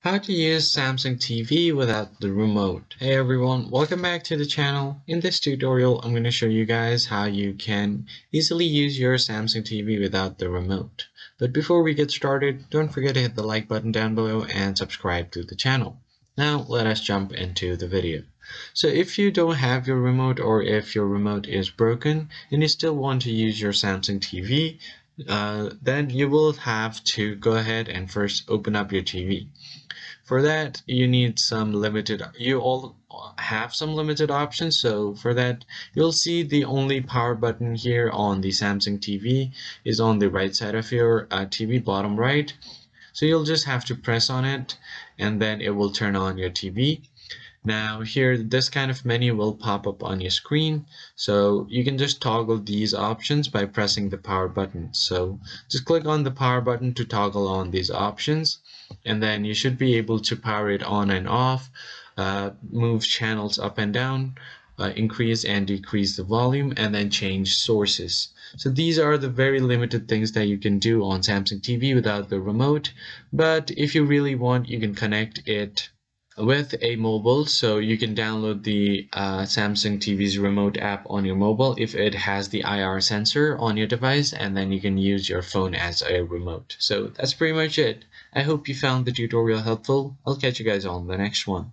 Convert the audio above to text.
How to use Samsung TV without the remote. Hey everyone, welcome back to the channel. In this tutorial, I'm going to show you guys how you can easily use your Samsung TV without the remote. But before we get started, don't forget to hit the like button down below and subscribe to the channel. Now let us jump into the video. So if you don't have your remote or if your remote is broken and you still want to use your Samsung TV, then you will have to go ahead and first open up your TV. For that, you all have some limited options. So for that, you'll see the only power button here on the Samsung TV is on the right side of your TV, bottom right. So you'll just have to press on it and then it will turn on your TV. Now here, this kind of menu will pop up on your screen. So you can just toggle these options by pressing the power button. So just click on the power button to toggle on these options. And then you should be able to power it on and off, move channels up and down, increase and decrease the volume, and then change sources. So these are the very limited things that you can do on Samsung TV without the remote. But if you really want, you can connect it with a mobile, so you can download the Samsung TV's remote app on your mobile if it has the IR sensor on your device, and then you can use your phone as a remote. So that's pretty much it. I hope you found the tutorial helpful. I'll catch you guys on the next one.